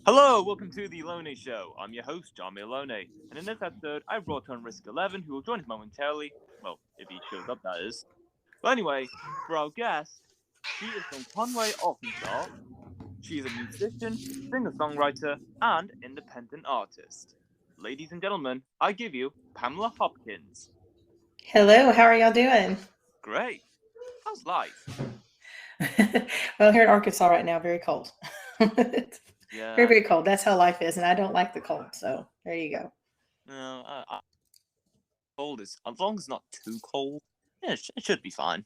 Hello, welcome to the Lone Show. I'm your host, John Malone, and in this episode, I brought on Risk 11, who will join us momentarily. Well, if he shows up, that is. But anyway, for our guest, she is from Conway, Arkansas. She is a musician, singer-songwriter, and independent artist. Ladies and gentlemen, I give you Pamela Hopkins. Hello, how are y'all doing? Great. How's life? Well, here in Arkansas right now, very cold. Yeah, Very, very cold. That's how life is, and I don't like the cold. So there you go. no, cold is as long as it's not too cold. Yeah, it should be fine.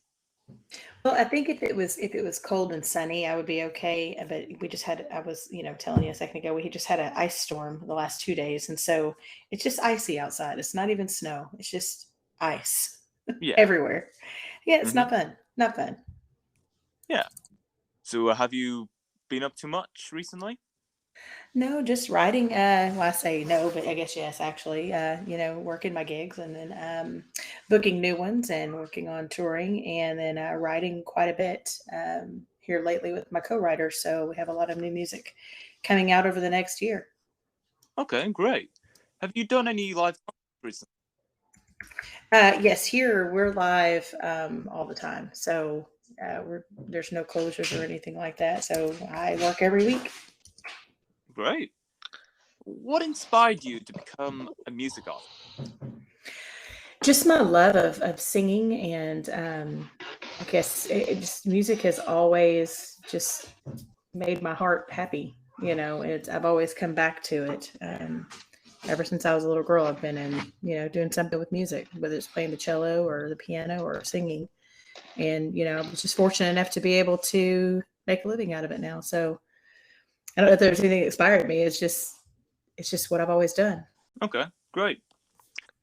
Well, I think if it was cold and sunny, I would be okay. But we just had I was telling you a second ago we just had an ice storm the last 2 days, and so it's just icy outside. It's not even snow. It's just ice Yeah. everywhere. Yeah, it's hmm not fun. Not fun. Yeah. So, have you been up to much recently? No, just writing. Well, I say no, but I guess yes, actually. Working my gigs and then booking new ones and working on touring and then writing quite a bit here lately with my co-writer. So we have a lot of new music coming out over the next year. Okay, great. Have you done any live concerts recently? Yes, here we're live all the time. So there's no closures or anything like that. So I work every week. Great. What inspired you to become a music artist? Just my love of singing and I guess just music has always just made my heart happy. I've always come back to it. Ever since I was a little girl, I've been doing something with music, whether it's playing the cello or the piano or singing. And I was just fortunate enough to be able to make a living out of it now. So I don't know if there's anything that inspired me. It's just what I've always done. Okay, great.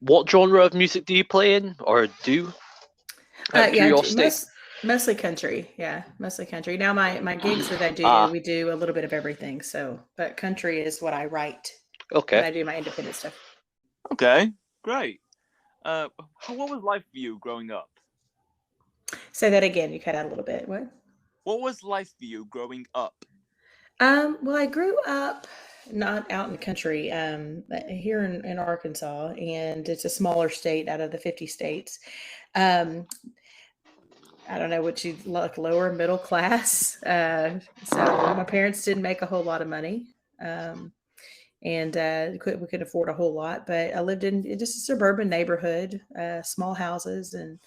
What genre of music do you play in or do? Out of Yeah, curiosity. mostly country. Yeah, mostly country. Now my gigs that I do, Ah, we do a little bit of everything. So, but country is what I write when okay. I do my independent stuff. Okay, great. What was life for you growing up? Say that again. You cut out a little bit. What? What was life for you growing up? Well, I grew up not out in the country, here in Arkansas, and it's a smaller state out of the 50 states. Um, I don't know what you like, lower middle class. So my parents didn't make a whole lot of money. Um, and we couldn't afford a whole lot. But I lived in just a suburban neighborhood, small houses, and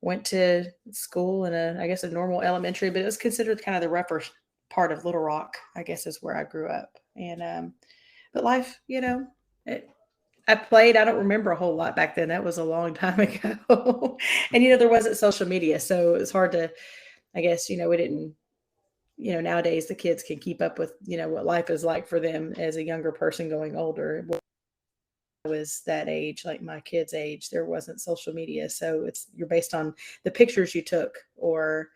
went to school in I guess a normal elementary, but it was considered kind of the rougher part of Little Rock. I guess is where I grew up. And but life, I played. I don't remember a whole lot back then. That was a long time ago, and there wasn't social media, so it was hard to. I guess we didn't nowadays the kids can keep up with what life is like for them as a younger person going older. When I was that age, like my kids age, there wasn't social media, so you're based on the pictures you took or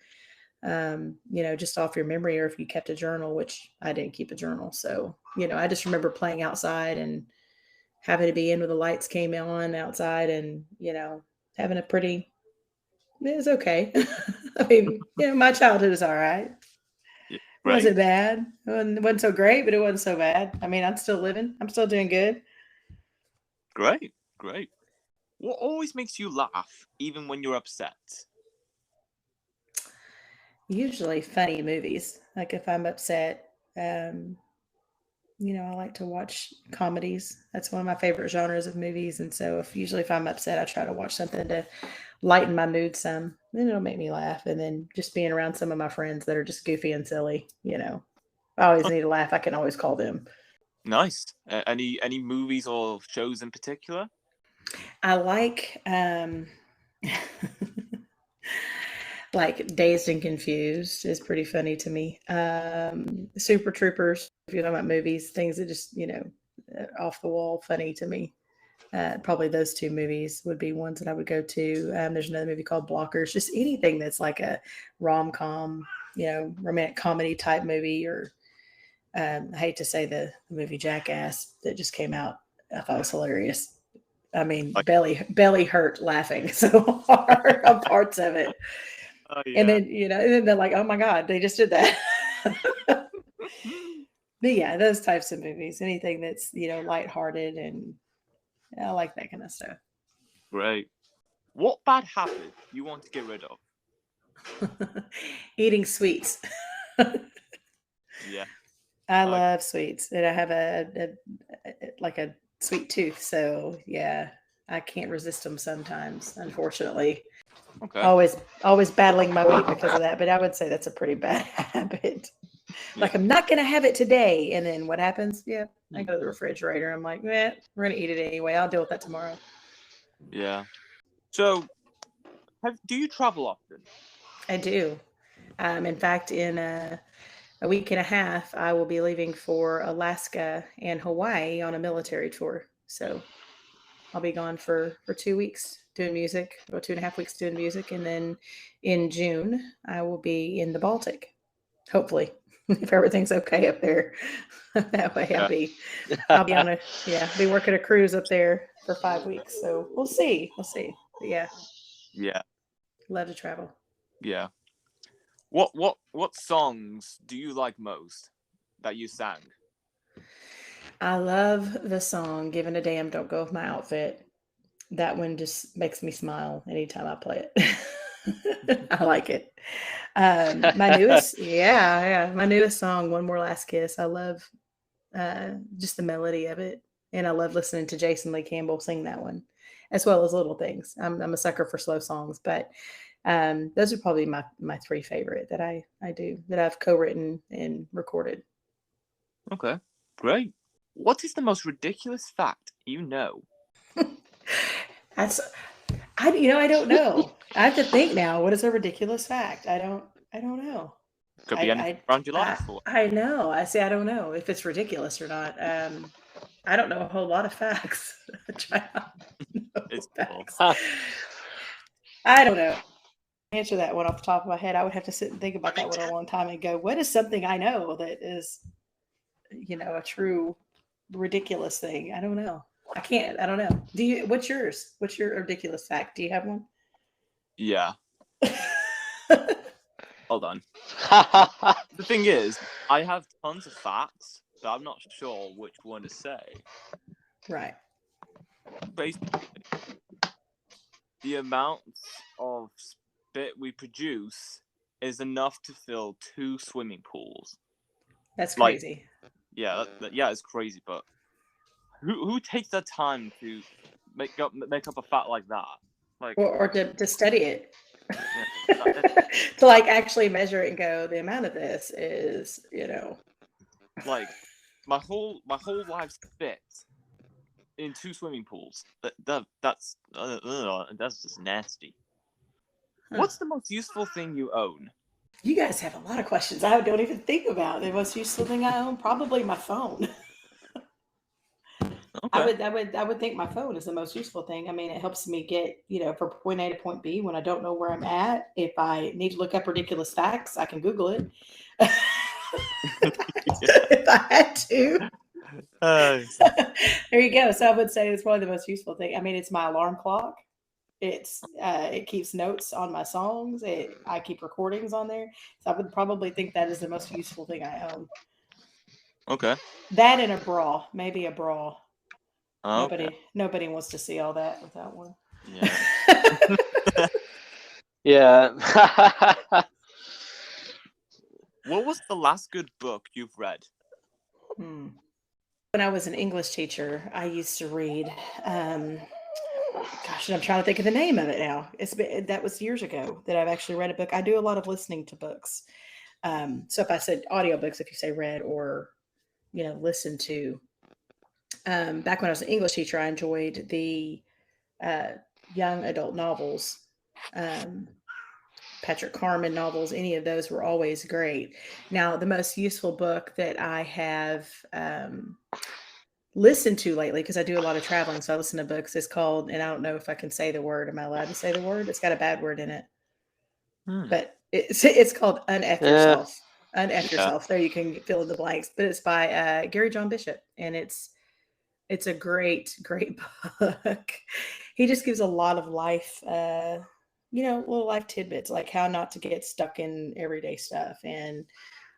just off your memory, or if you kept a journal, which I didn't keep a journal. So I just remember playing outside and having to be in when the lights came on outside, and having a pretty it was okay. I mean, my childhood is all right. Yeah, It great, wasn't bad. It wasn't so great, but it wasn't so bad. I mean, I'm still living. I'm still doing good. great. What always makes you laugh, even when you're upset? Usually funny movies. Like if I'm upset, um, I like to watch comedies. That's one of my favorite genres of movies. And so if I'm upset, I try to watch something to lighten my mood some. Then it'll make me laugh. And then just being around some of my friends that are just goofy and silly, I always Oh, need a laugh. I can always call them. nice. Any movies or shows in particular? I like like Dazed and Confused is pretty funny to me. Super Troopers, if you know about movies, things that just, off the wall funny to me. Probably those two movies would be ones that I would go to. There's another movie called Blockers, just anything that's like a rom com, romantic comedy type movie, or I hate to say the movie Jackass that just came out. I thought was hilarious. I mean, Like, belly hurt laughing so hard on parts of it. oh And yeah. then, and then they're like, oh my God, they just did that. But yeah, those types of movies, anything that's, lighthearted, and I like that kind of stuff. Great. What bad habit do you want to get rid of? Eating sweets. Yeah. I Okay. love sweets, and I have like a sweet tooth. So yeah, I can't resist them sometimes. Unfortunately, Okay. always battling my weight because of that. But I would say that's a pretty bad habit. Like, Yeah. I'm not going to have it today, and then what happens? Yeah, I go to the refrigerator. I'm like, we're going to eat it anyway. I'll deal with that tomorrow. Yeah. So, do you travel often? I do. In fact, in a week and a half, I will be leaving for Alaska and Hawaii on a military tour. So I'll be gone for 2 weeks doing music, or 2.5 weeks doing music. And then in June, I will be in the Baltic, hopefully, if everything's okay up there. That way I'll be on be working a cruise up there for 5 weeks. So we'll see. But yeah. Yeah. Love to travel. Yeah. What songs do you like most that you sang? I love the song "Giving a Damn Don't Go With My Outfit." That one just makes me smile anytime I play it. I like it. My newest, my newest song, "One More Last Kiss." I love just the melody of it, and I love listening to Jason Lee Campbell sing that one, as well as Little Things. I'm a sucker for slow songs, but those are probably my three favorite that I do, that I've co-written and recorded. Okay. Great. What is the most ridiculous fact you know? That's I don't know. I have to think now. What is a ridiculous fact? I don't know. Could be anything around your life. I know. I say I don't know if it's ridiculous or not. I don't know a whole lot of facts. I try not to know It's facts. Huh. I don't know. Answer that one off the top of my head. I would have to sit and think about that one a long time and go, what is something I know that is, a true ridiculous thing? I don't know. I can't. I don't know. What's yours? What's your ridiculous fact? Do you have one? Yeah. Hold on. The thing is, I have tons of facts, but I'm not sure which one to say. Right. Basically, the amount of spit we produce is enough to fill 2 swimming pools. That's crazy. Yeah, it's crazy. But who takes the time to make up a fact like that? Like, or to study it. Yeah, to actually measure it and go, the amount of this is, like my whole life spit in 2 swimming pools. That's just nasty. Huh. What's the most useful thing you own? You guys have a lot of questions I don't even think about. The most useful thing I own, probably my phone. Okay. I would think my phone is the most useful thing. I mean, it helps me get, from point A to point B when I don't know where I'm at. If I need to look up ridiculous facts, I can Google it. If I had to. There you go. So I would say it's probably the most useful thing. I mean, it's my alarm clock. It keeps notes on my songs. I keep recordings on there. So I would probably think that is the most useful thing I own. Okay. That and a bra, maybe a bra. Okay. Nobody wants to see all that without one. Yeah. Yeah. What was the last good book you've read? When I was an English teacher, I used to read. Gosh, I'm trying to think of the name of it now. That was years ago that I've actually read a book. I do a lot of listening to books. So if I said audiobooks, if you say read or listen to. Back when I was an English teacher, I enjoyed the young adult novels. Patrick Carman novels, any of those were always great. Now, the most useful book that I have listened to lately, because I do a lot of traveling, so I listen to books, is called, and I don't know if I can say the word. Am I allowed to say the word? It's got a bad word in it. But it's called Unf Yourself. Unf Yourself. There you can fill in the blanks. But it's by Gary John Bishop, and it's a great book. He just gives a lot of life little life tidbits, like how not to get stuck in everyday stuff, and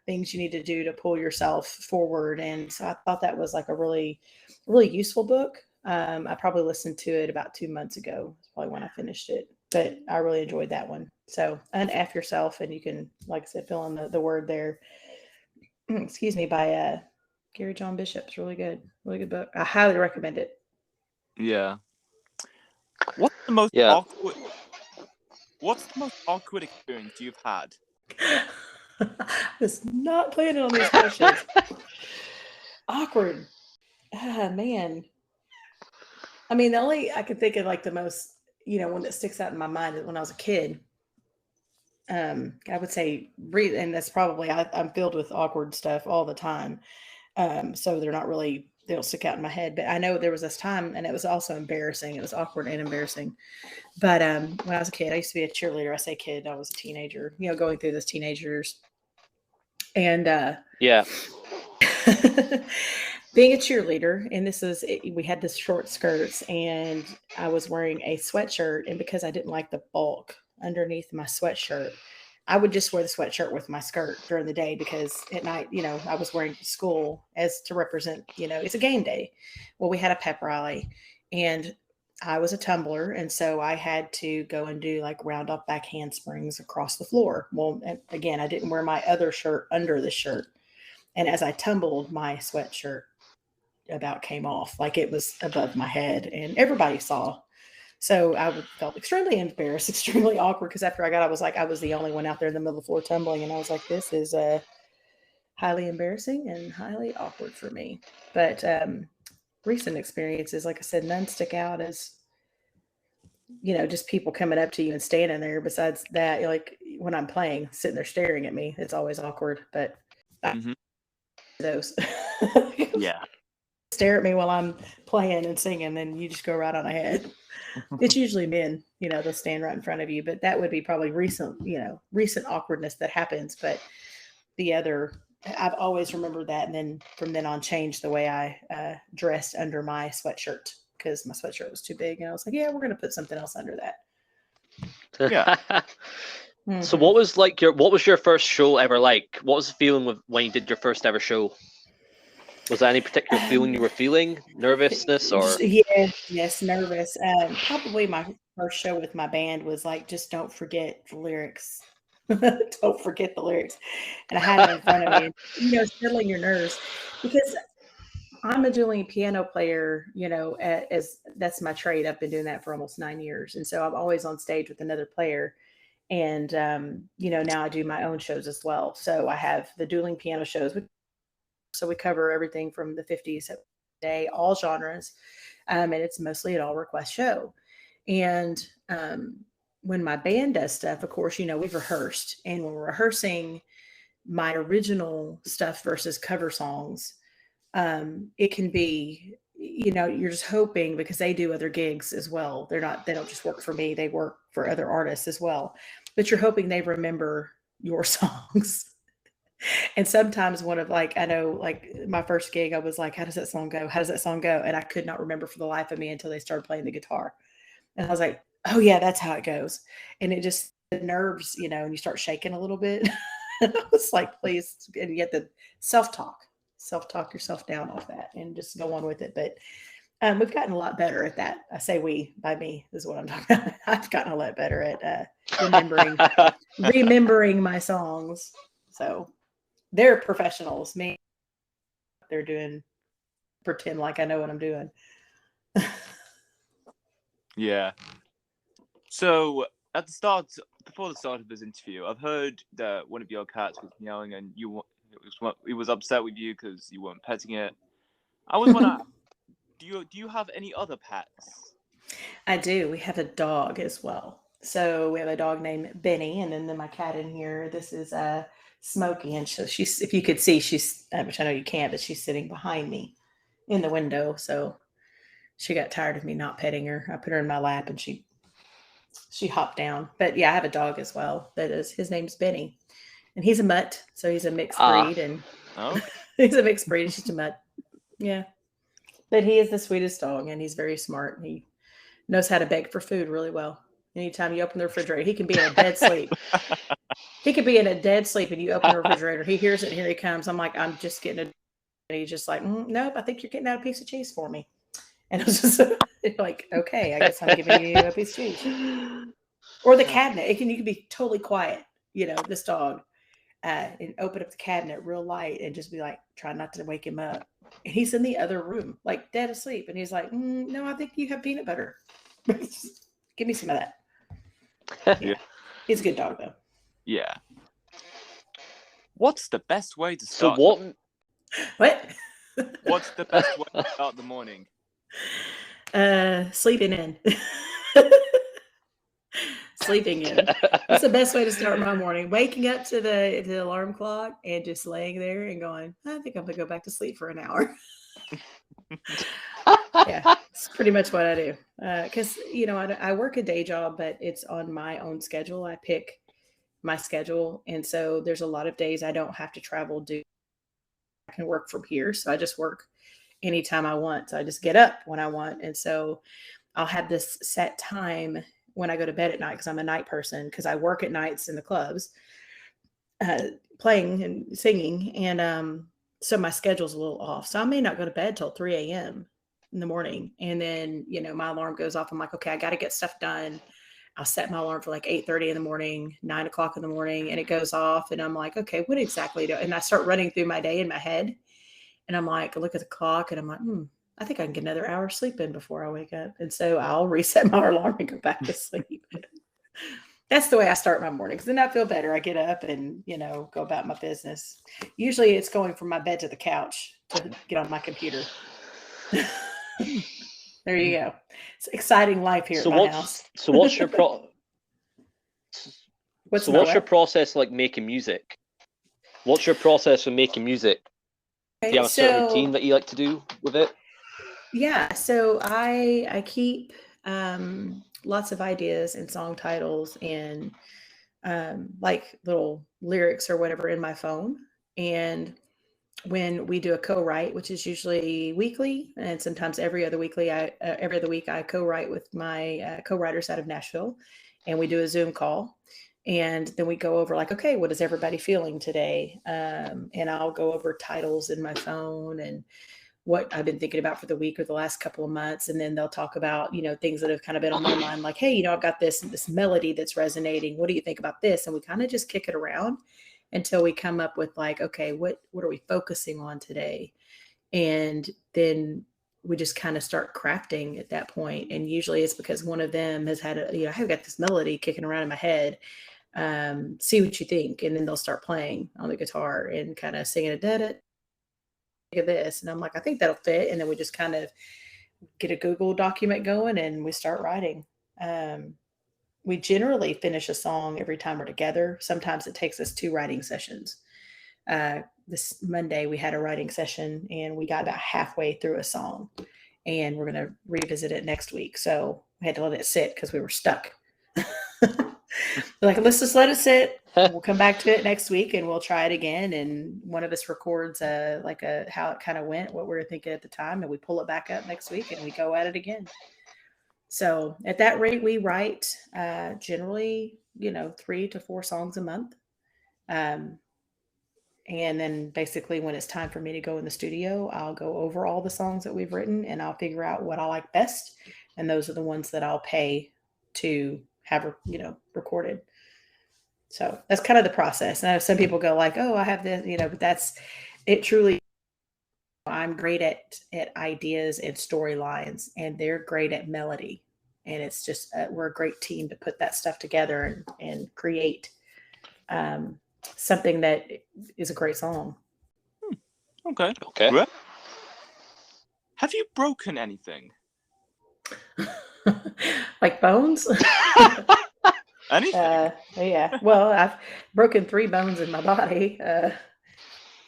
things you need to do to pull yourself forward. And so I thought that was like a really, really useful book. I probably listened to it about 2 months ago. It's probably when I finished it, but I really enjoyed that one. So Unf yourself, and you can, like I said, fill in the word there. Excuse me, by Gary John Bishop. It's really good book. I highly recommend it. Yeah. What's the most Yeah. awkward experience you've had? I was not planning on these questions. Awkward. Ah, man. I mean, the only I can think of like the most, one that sticks out in my mind is when I was a kid. I would say, and that's probably I'm filled with awkward stuff all the time. So they don't stick out in my head. But I know there was this time, and it was also embarrassing. It was awkward and embarrassing. But when I was a kid, I used to be a cheerleader. I say kid, I was a teenager, going through those teenagers. And Yeah. being a cheerleader, and we had this short skirts, and I was wearing a sweatshirt, and because I didn't like the bulk underneath my sweatshirt, I would just wear the sweatshirt with my skirt during the day, because at night, I was wearing to school as to represent, it's a game day. Well, we had a pep rally, and I was a tumbler, and so I had to go and do like round up back handsprings across the floor. Well, again, I didn't wear my other shirt under the shirt. And as I tumbled, my sweatshirt about came off, like it was above my head, and everybody saw. So I felt extremely embarrassed, extremely awkward, because after I was the only one out there in the middle of the floor tumbling, and I was like, this is highly embarrassing and highly awkward for me. But recent experiences, like I said, none stick out as, just people coming up to you and standing there. Besides that, like when I'm playing, sitting there staring at me, it's always awkward. But those. Yeah. Stare at me while I'm playing and singing, then you just go right on ahead. It's usually men, they'll stand right in front of you, but that would be probably recent awkwardness that happens. But the other, I've always remembered that, and then from then on changed the way I dressed under my sweatshirt, because my sweatshirt was too big, and I was like, yeah, we're going to put something else under that. Yeah. So what was your first show ever like? What was the feeling when you did your first ever show? Was there any particular feeling you were feeling? Nervousness or? Yes, nervous. Probably my first show with my band was like, just don't forget the lyrics. Don't forget the lyrics. And I had it in front of me, settling your nerves, because I'm a dueling piano player, as that's my trade. I've been doing that for almost 9 years. And so I'm always on stage with another player. And, now I do my own shows as well. So I have the dueling piano shows. So we cover everything from the 50s today, all genres. And it's mostly an all request show. And when my band does stuff, of course, we've rehearsed. And when we're rehearsing my original stuff versus cover songs, it can be, you're just hoping, because they do other gigs as well. They don't just work for me, they work for other artists as well. But you're hoping they remember your songs. And sometimes I know, like my first gig, I was like, how does that song go? How does that song go? And I could not remember for the life of me until they started playing the guitar. And I was like, oh yeah, that's how it goes. And it just, the nerves, and you start shaking a little bit. And I was like, please. And you get the self-talk yourself down off that and just go on with it. But we've gotten a lot better at that. I say we, by me is what I'm talking about. I've gotten a lot better at remembering my songs. So they're professionals. Me, they're doing pretend like I know what I'm doing. Yeah. So before the start of this interview, I've heard that one of your cats was meowing, and he was upset with you because you weren't petting it. I was wondering, do you have any other pets? I do. We have a dog as well. So we have a dog named Benny, and then my cat in here. This is Smokey, and she's, if you could see, she's, which I know you can't, but she's sitting behind me in the window. So she got tired of me not petting her. I put her in my lap, and she hopped down. But yeah, I have a dog as well. His name's Benny, and he's a mutt. So he's a mixed breed, and he's a mixed breed. He's just a mutt. Yeah, but he is the sweetest dog, and he's very smart. And he knows how to beg for food really well. Anytime you open the refrigerator, he can be in a dead sleep. He could be in a dead sleep and you open the refrigerator. He hears it and here he comes. I'm like, I'm just getting it. And he's just like, nope, I think you're getting out a piece of cheese for me. And I was just like, okay, I guess I'm giving you a piece of cheese. Or the cabinet. You can be totally quiet, this dog, and open up the cabinet real light and just be like, try not to wake him up. And he's in the other room, like dead asleep. And he's like, no, I think you have peanut butter. Give me some of that. Yeah. He's a good dog, though. Yeah. What's the best way to start? What? What's the best way to start the morning? Sleeping in. Sleeping in. That's the best way to start my morning. Waking up to the alarm clock and just laying there and going, I think I'm gonna go back to sleep for an hour. Yeah, it's pretty much what I do. Because I work a day job, but it's on my own schedule. I pick my schedule, and so there's a lot of days I don't have to travel. I can work from here, so I just work anytime I want. So I just get up when I want, and so I'll have this set time when I go to bed at night because I'm a night person because I work at nights in the clubs, playing and singing, and so my schedule's a little off. So I may not go to bed till 3 a.m. in the morning, and then my alarm goes off. I'm like, okay, I got to get stuff done. I'll set my alarm for like 8:30 in the morning, 9 o'clock in the morning, and it goes off. And I'm like, okay, what exactly and I start running through my day in my head. And I'm like, I look at the clock and I'm like, I think I can get another hour sleep in before I wake up. And so I'll reset my alarm and go back to sleep. That's the way I start my mornings. Then I feel better. I get up and, go about my business. Usually it's going from my bed to the couch to get on my computer. There you go. It's exciting life here at my house. So what's your what's your process like making music? What's your process for making music? Do you have a certain routine that you like to do with it? Yeah, so I keep lots of ideas and song titles and like little lyrics or whatever in my phone. And when we do a co-write, which is usually weekly and sometimes every other week I co-write with my co-writers out of Nashville, and we do a Zoom call. And then we go over like, okay, what is everybody feeling today? And I'll go over titles in my phone and what I've been thinking about for the week or the last couple of months. And then they'll talk about, things that have kind of been on my mind, like, hey, I've got this melody that's resonating. What do you think about this? And we kind of just kick it around until we come up with like, okay, what are we focusing on today? And then we just kind of start crafting at that point. And usually it's because one of them has had I've got this melody kicking around in my head. See what you think. And then they'll start playing on the guitar and kind of singing at this. And I'm like, I think that'll fit. And then we just kind of get a Google document going and we start writing. We generally finish a song every time we're together. Sometimes it takes us 2 writing sessions. This Monday we had a writing session and we got about halfway through a song, and we're going to revisit it next week. So we had to let it sit because we were stuck. Like, let's just let it sit. We'll come back to it next week and we'll try it again. And one of us records how it kind of went, what we were thinking at the time, and we pull it back up next week and we go at it again. So at that rate, we write generally, 3 to 4 songs a month. And then basically when it's time for me to go in the studio, I'll go over all the songs that we've written and I'll figure out what I like best. And those are the ones that I'll pay to have, recorded. So that's kind of the process. And I know some people go like, oh, I have this, but that's it. Truly, I'm great at ideas and storylines, and they're great at melody. And it's just, we're a great team to put that stuff together and create something that is a great song. Okay. Well, have you broken anything? Like bones? Anything? Yeah. Well, I've broken 3 bones in my body.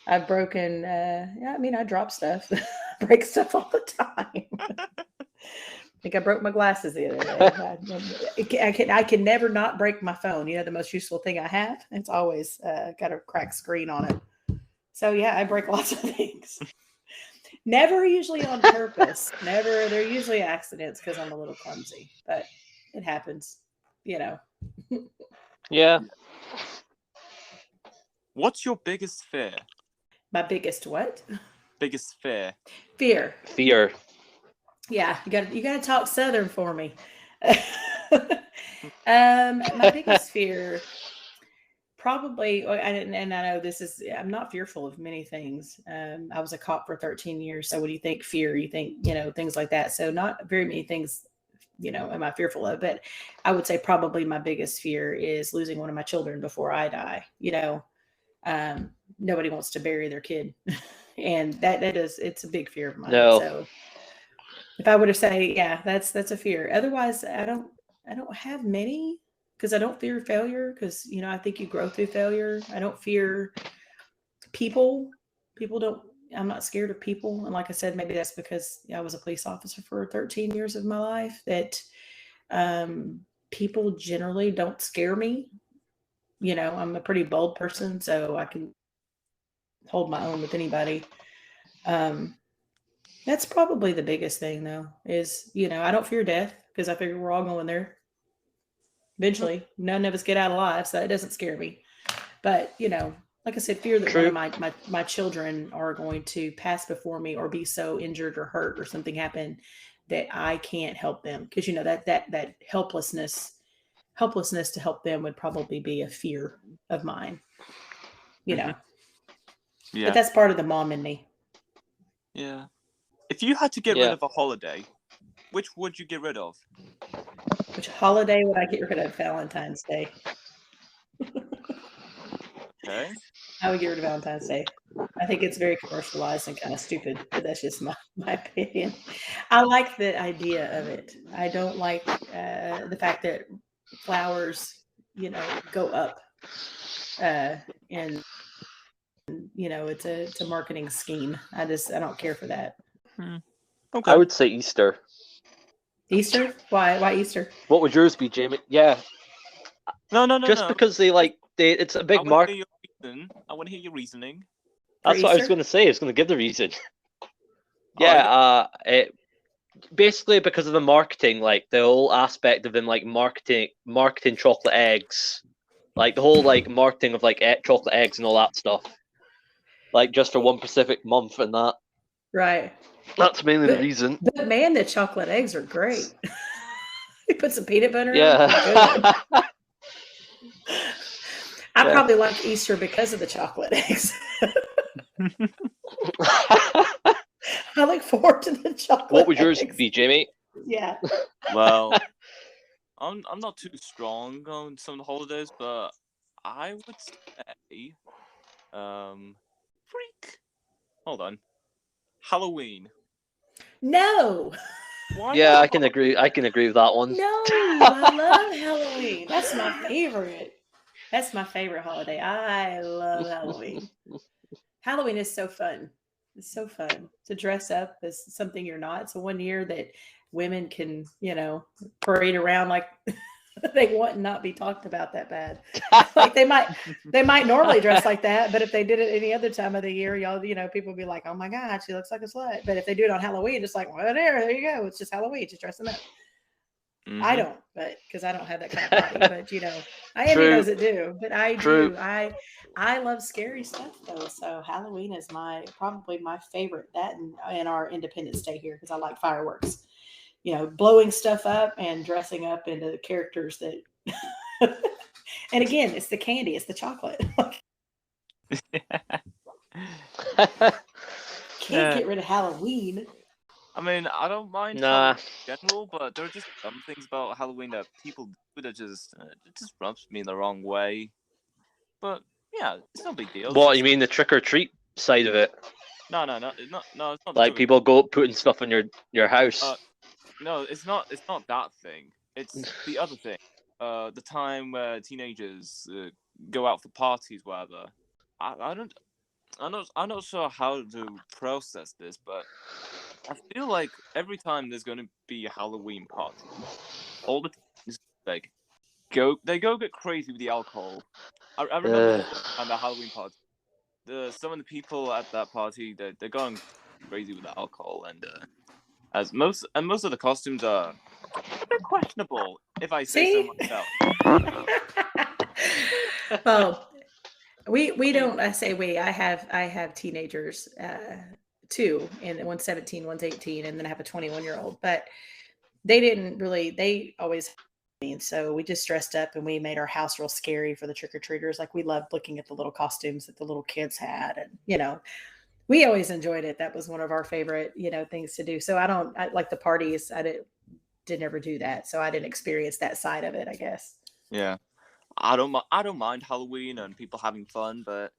I've broken, I drop stuff. I break stuff all the time. I think I broke my glasses the other day. I can never not break my phone. The most useful thing I have. It's always got a cracked screen on it. So yeah, I break lots of things. Never usually on purpose. Never. They're usually accidents because I'm a little clumsy, but it happens. Yeah. What's your biggest fear? My biggest what? Biggest fear. Fear. Fear. Yeah, you gotta talk Southern for me. My biggest fear, probably, and I know this is, I'm not fearful of many things. I was a cop for 13 years, so when you think fear, you think, things like that. So not very many things, am I fearful of? But I would say probably my biggest fear is losing one of my children before I die. Nobody wants to bury their kid, and it's a big fear of mine. No. So if I were to say, yeah, that's a fear. Otherwise, I don't have many, because I don't fear failure, because I think you grow through failure. I don't fear people. I'm not scared of people. And like I said, maybe that's because I was a police officer for 13 years of my life, that people generally don't scare me. I'm a pretty bold person, so I can hold my own with anybody. That's probably the biggest thing, though, is, I don't fear death, because I figure we're all going there eventually. None of us get out alive, so it doesn't scare me. But, like I said, fear that True. one of my children are going to pass before me, or be so injured or hurt or something happen that I can't help them. Because, that helplessness to help them would probably be a fear of mine. Yeah. But that's part of the mom in me. Yeah. If you had to get rid of a holiday, which would you get rid of? Which holiday would I get rid of? Valentine's Day. Okay. I would get rid of Valentine's Day. I think it's very commercialized and kind of stupid, but that's just my opinion. I like the idea of it. I don't like the fact that flowers, go up, and it's a marketing scheme. I don't care for that. Okay. I would say Easter. Easter? Why Easter? What would yours be, Jamie? Yeah. No. Just because it's a big mark. I want to hear your reasoning. That's what I was going to say. I was going to give the reason. Basically because of the marketing, like the whole aspect of them, like marketing chocolate eggs, like the whole marketing of chocolate eggs and all that stuff, like just for one specific month and that. Right. That's mainly the reason. But man, the chocolate eggs are great. You put some peanut butter in Yeah. I probably like Easter because of the chocolate eggs. I look forward to the chocolate. What would yours be, Jamie? Yeah. Well, I'm not too strong on some of the holidays, but I would say, hold on, Halloween. No. Why not? I can agree with that one. No, I love Halloween. That's my favorite. That's my favorite holiday. I love Halloween. Halloween is so fun. It's so fun to dress up as something you're not. It's one year that women can, parade around like they want and not be talked about that bad. Like they might normally dress like that, but if they did it any other time of the year, people would be like, "Oh my God, she looks like a slut." But if they do it on Halloween, it's like, well, there you go. It's just Halloween, just dressing up. Mm-hmm. I don't, but because I don't have that kind of body. But I envy those that do. But I do. I love scary stuff though. So Halloween is probably my favorite. That and our Independence Day here, because I like fireworks. Blowing stuff up and dressing up into the characters that. And again, it's the candy, it's the chocolate. Can't get rid of Halloween. I mean, I don't mind Halloween in general, but there are just some things about Halloween that people do that just rubs me the wrong way. But yeah, it's no big deal. What, you mean the trick or treat side of it? No, it's not. Like people go putting stuff in your house. No, it's not that thing. It's the other thing. The time where teenagers go out for parties, whatever. I'm not sure how to process this, but I feel like every time there's going to be a Halloween party, all the teens they go get crazy with the alcohol. I remember on the Halloween party, some of the people at that party they're going crazy with the alcohol, and as most of the costumes are a bit questionable, if I say so myself. Well, We don't. I say we. I have teenagers, two, and one's 17, one's 18, and then I have a 21-year-old. But they didn't really. They always. And so we just dressed up and we made our house real scary for the trick or treaters. Like we loved looking at the little costumes that the little kids had, and we always enjoyed it. That was one of our favorite things to do. So I like the parties. I did never do that, so I didn't experience that side of it, I guess. Yeah, I don't mind Halloween and people having fun, but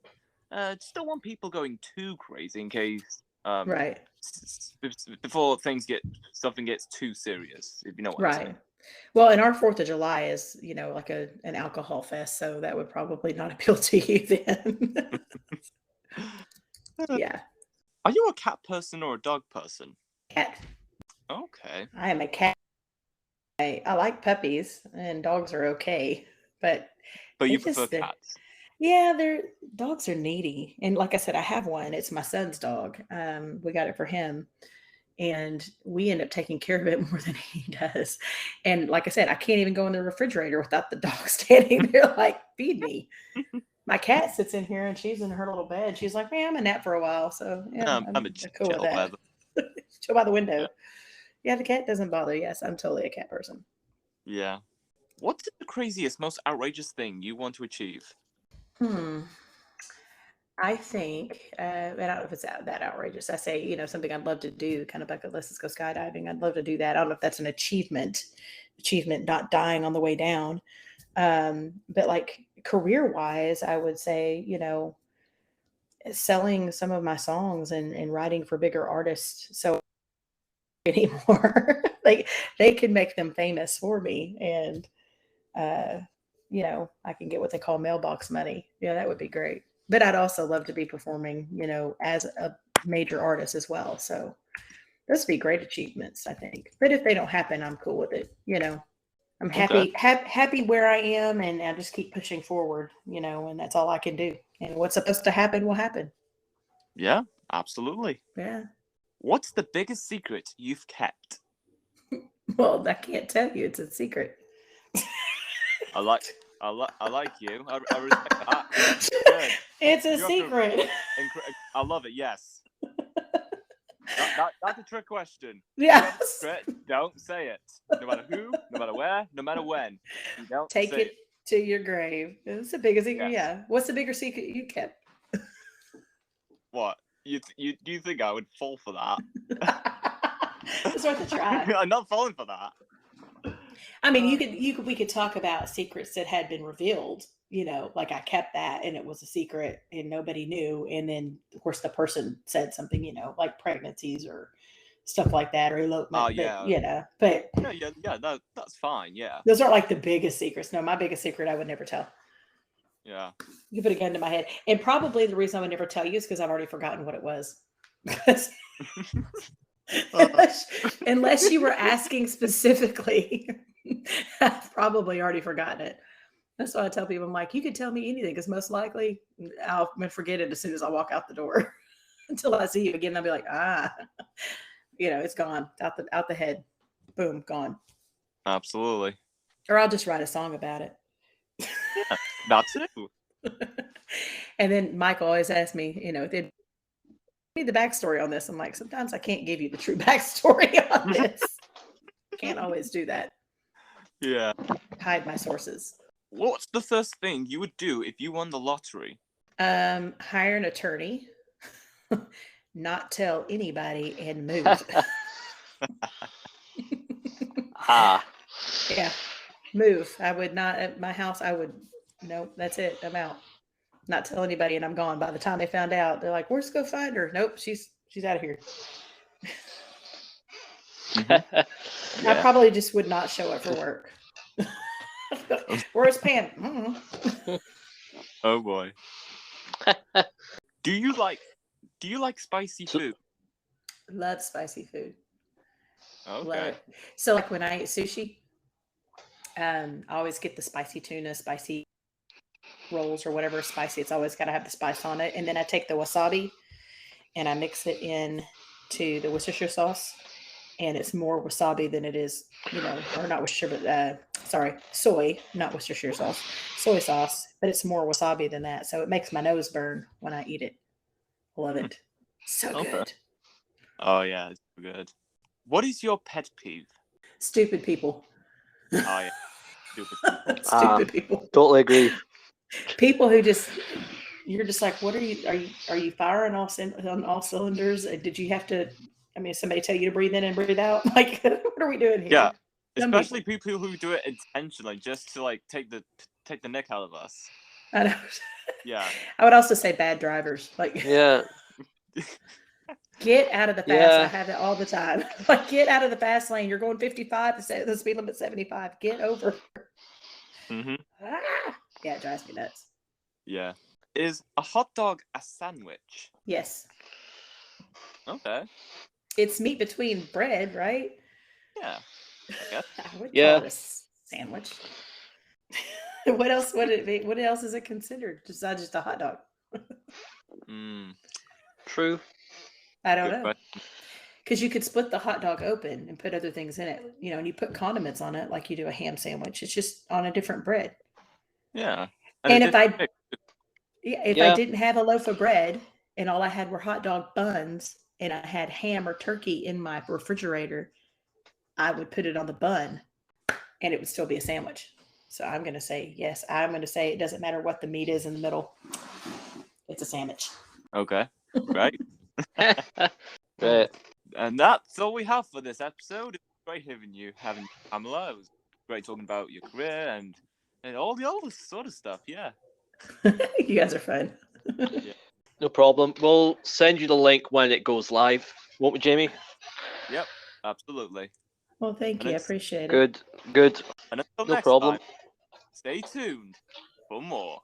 just don't want people going too crazy in case Right. before something gets too serious. If you know what I'm saying. Right. Well, and our 4th of July is, like an alcohol fest, so that would probably not appeal to you then. Yeah. Are you a cat person or a dog person? Cat. Okay. I am a cat. I like puppies, and dogs are okay, but you prefer cats. Yeah, dogs are needy. And like I said, I have one. It's my son's dog. We got it for him. And we end up taking care of it more than he does. And like I said, I can't even go in the refrigerator without the dog standing there like, feed me. My cat sits in here and she's in her little bed. She's like, man, I'm a nap for a while. So yeah, I'm cool with that. Chill by the window. Yeah, the cat doesn't bother. Yes, I'm totally a cat person. Yeah. What's the craziest, most outrageous thing you want to achieve? I think, I don't know if it's that outrageous. I say, something I'd love to do, kind of bucket list, is go skydiving. I'd love to do that. I don't know if that's an achievement, not dying on the way down. But like career wise, I would say, selling some of my songs and writing for bigger artists. So anymore, like they can make them famous for me. And, I can get what they call mailbox money. Yeah, that would be great. But I'd also love to be performing, as a major artist as well. So those would be great achievements, I think. But if they don't happen, I'm cool with it. I'm happy, happy where I am, and I just keep pushing forward, and that's all I can do. And what's supposed to happen will happen. Yeah, absolutely. Yeah. What's the biggest secret you've kept? Well, I can't tell you. It's a secret. I like you. I respect that. Good. It's a secret. I love it. Yes. That's a trick question. Yeah. Don't say it. No matter who, no matter where, no matter when. You don't take say it to your grave. It's the biggest secret. Yes. Yeah. What's the bigger secret you kept? What? Do you think I would fall for that? It's worth a try. I'm not falling for that. I mean, we could talk about secrets that had been revealed, like I kept that and it was a secret and nobody knew. And then of course the person said something, like pregnancies or stuff like that, or elopement. Oh yeah. But yeah, that's fine. Yeah. Those aren't like the biggest secrets. No, my biggest secret I would never tell. Yeah. You put a gun to my head. And probably the reason I would never tell you is because I've already forgotten what it was. Unless you were asking specifically, I've probably already forgotten it. That's why I tell people, I'm like, you could tell me anything, because most likely I'll forget it as soon as I walk out the door. Until I see you again, I'll be like, it's gone out the head. Boom, gone. Absolutely. Or I'll just write a song about it. Yeah, that too. And then Michael always asks me, they need the backstory on this. I'm like, sometimes I can't give you the true backstory on this. Can't always do that. Yeah. Hide my sources. What's the first thing you would do if you won the lottery? Hire an attorney, not tell anybody, and move. Yeah, move. I would not at my house. Nope, that's it. I'm out. Not tell anybody, and I'm gone. By the time they found out, they're like, "Where's go find her?" Nope, she's out of here. Mm-hmm. I probably just would not show up for work. Where's Pam? Mm-hmm. Oh boy. Do you like spicy food? Love spicy food. Okay. So like when I eat sushi, I always get the spicy tuna, spicy rolls, or whatever spicy. It's always got to have the spice on it. And then I take the wasabi and I mix it in to the Worcestershire sauce. And it's more wasabi than it is, or not Worcestershire, but sorry, soy, not Worcestershire sauce, soy sauce, but it's more wasabi than that. So it makes my nose burn when I eat it. Love it. So Okay. good. Oh yeah, it's good. What is your pet peeve? Stupid people. Oh yeah, stupid. Stupid people. Totally agree. People who just you're just like, what are you firing on all cylinders? Did you have to? I mean, somebody tell you to breathe in and breathe out? Like, what are we doing here? Yeah, Some especially people who do it intentionally just to like take the nick out of us. I know. Yeah. I would also say bad drivers. Like, Yeah. get out of the fast. Yeah. I have it all the time. Like, get out of the fast lane. You're going 55. The speed limit 75. Get over. Mm-hmm. Yeah, it drives me nuts. Yeah. Is a hot dog a sandwich? Yes. Okay. It's meat between bread, right? Yeah. Yep. I would Yeah. call it a sandwich. What else would it be? What else is it considered besides just a hot dog? True. I don't Good know. question. Because you could split the hot dog open and put other things in it, you know, and you put condiments on it like you do a ham sandwich. It's just on a different bread. Yeah. And if I Yeah. didn't have a loaf of bread and all I had were hot dog buns and I had ham or turkey in my refrigerator, I would put it on the bun and it would still be a sandwich. So I'm going to say yes. I'm going to say it doesn't matter what the meat is in the middle. It's a sandwich. Okay. Right. Right. And that's all we have for this episode. It's great having Pamela. It was great talking about your career and all this sort of stuff. Yeah. You guys are fun. Yeah. No problem. We'll send you the link when it goes live, won't we, Jamie? Yep. Absolutely. Well, thank you. I appreciate it. Good. And until No next problem. time, stay tuned for more.